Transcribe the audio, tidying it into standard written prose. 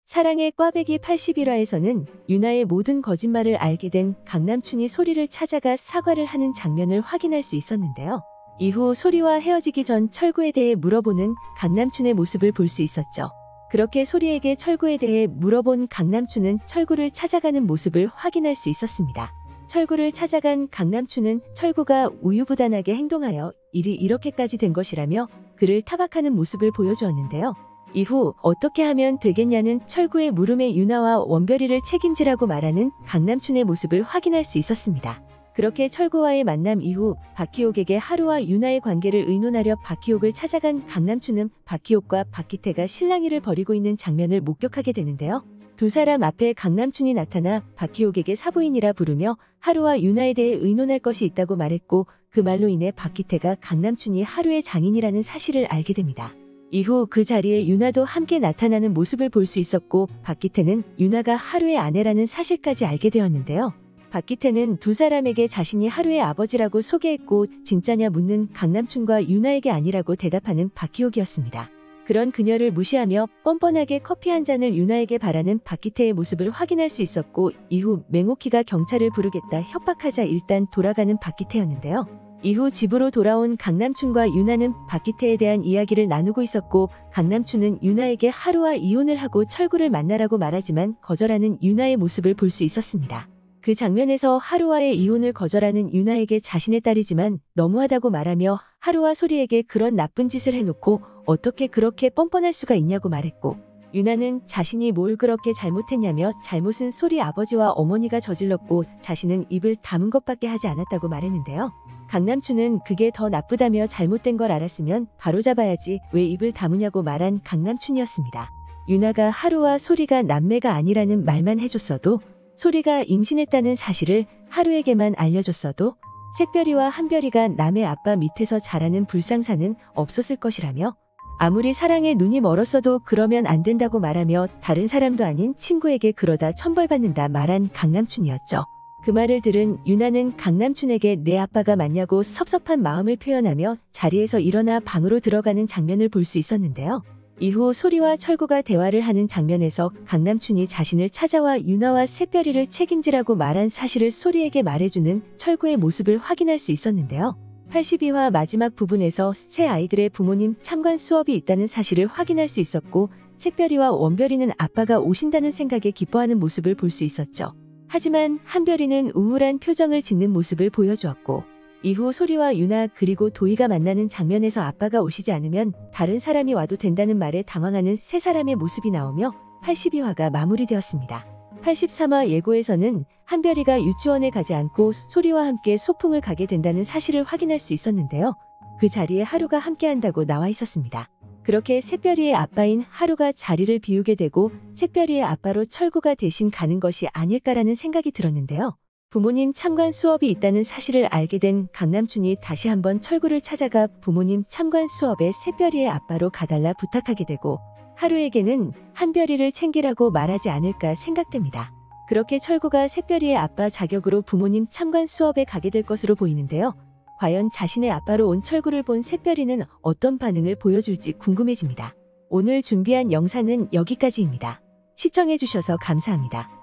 사랑의 꽈배기 81화에서는 유나의 모든 거짓말을 알게 된 강남춘이 소리를 찾아가 사과를 하는 장면을 확인할 수 있었는데요. 이후 소리와 헤어지기 전 철구에 대해 물어보는 강남춘의 모습을 볼 수 있었죠. 그렇게 소리에게 철구에 대해 물어본 강남춘은 철구를 찾아가는 모습을 확인할 수 있었습니다. 철구를 찾아간 강남춘은 철구가 우유부단하게 행동하여 일이 이렇게까지 된 것이라며 그를 타박하는 모습을 보여주었는데요. 이후 어떻게 하면 되겠냐는 철구의 물음에 유나와 원별이를 책임지라고 말하는 강남춘의 모습을 확인할 수 있었습니다. 그렇게 철구와의 만남 이후 박희옥에게 하루와 유나의 관계를 의논하려 박희옥을 찾아간 강남춘은 박희옥과 박기태가 실랑이를 벌이고 있는 장면을 목격하게 되는데요. 두 사람 앞에 강남춘이 나타나 박희옥에게 사부인이라 부르며 하루와 유나에 대해 의논할 것이 있다고 말했고, 그 말로 인해 박기태가 강남춘이 하루의 장인이라는 사실을 알게 됩니다. 이후 그 자리에 유나도 함께 나타나는 모습을 볼 수 있었고, 박기태는 유나가 하루의 아내라는 사실까지 알게 되었는데요. 박기태는 두 사람에게 자신이 하루의 아버지라고 소개했고 진짜냐 묻는 강남춘과 유나에게 아니라고 대답하는 박희옥이었습니다. 그런 그녀를 무시하며 뻔뻔하게 커피 한 잔을 유나에게 바라는 박기태의 모습을 확인할 수 있었고, 이후 맹옥희가 경찰을 부르겠다 협박하자 일단 돌아가는 박기태였는데요. 이후 집으로 돌아온 강남춘과 유나는 박기태에 대한 이야기를 나누고 있었고, 강남춘은 유나에게 하루와 이혼을 하고 철구를 만나라고 말하지만 거절하는 유나의 모습을 볼 수 있었습니다. 그 장면에서 하루와의 이혼을 거절하는 유나에게 자신의 딸이지만 너무하다고 말하며 하루와 소리에게 그런 나쁜 짓을 해놓고 어떻게 그렇게 뻔뻔할 수가 있냐고 말했고, 유나는 자신이 뭘 그렇게 잘못했냐며 잘못은 소리 아버지와 어머니가 저질렀고 자신은 입을 다문 것밖에 하지 않았다고 말했는데요. 강남춘은 그게 더 나쁘다며 잘못된 걸 알았으면 바로잡아야지 왜 입을 다무냐고 말한 강남춘이었습니다. 유나가 하루와 소리가 남매가 아니라는 말만 해줬어도, 소리가 임신했다는 사실을 하루에게만 알려줬어도 새별이와 한별이가 남의 아빠 밑에서 자라는 불상사는 없었을 것이라며, 아무리 사랑에 눈이 멀었어도 그러면 안 된다고 말하며 다른 사람도 아닌 친구에게 그러다 천벌받는다 말한 강남춘이었죠. 그 말을 들은 유나는 강남춘에게 내 아빠가 맞냐고 섭섭한 마음을 표현하며 자리에서 일어나 방으로 들어가는 장면을 볼 수 있었는데요. 이후 소리와 철구가 대화를 하는 장면에서 강남춘이 자신을 찾아와 유나와 새별이를 책임지라고 말한 사실을 소리에게 말해주는 철구의 모습을 확인할 수 있었는데요. 82화 마지막 부분에서 새 아이들의 부모님 참관 수업이 있다는 사실을 확인할 수 있었고, 새별이와 원별이는 아빠가 오신다는 생각에 기뻐하는 모습을 볼 수 있었죠. 하지만 한별이는 우울한 표정을 짓는 모습을 보여주었고, 이후 소리와 유나 그리고 도희가 만나는 장면에서 아빠가 오시지 않으면 다른 사람이 와도 된다는 말에 당황하는 세 사람의 모습이 나오며 82화가 마무리되었습니다. 83화 예고에서는 한별이가 유치원에 가지 않고 소리와 함께 소풍을 가게 된다는 사실을 확인할 수 있었는데요. 그 자리에 하루가 함께한다고 나와 있었습니다. 그렇게 새별이의 아빠인 하루가 자리를 비우게 되고 새별이의 아빠로 철구가 대신 가는 것이 아닐까라는 생각이 들었는데요. 부모님 참관 수업이 있다는 사실을 알게 된 강남춘이 다시 한번 철구를 찾아가 부모님 참관 수업에 새별이의 아빠로 가달라 부탁하게 되고, 하루에게는 한별이를 챙기라고 말하지 않을까 생각됩니다. 그렇게 철구가 새별이의 아빠 자격으로 부모님 참관 수업에 가게 될 것으로 보이는데요. 과연 자신의 아빠로 온 철구를 본 새별이는 어떤 반응을 보여줄지 궁금해집니다. 오늘 준비한 영상은 여기까지입니다. 시청해주셔서 감사합니다.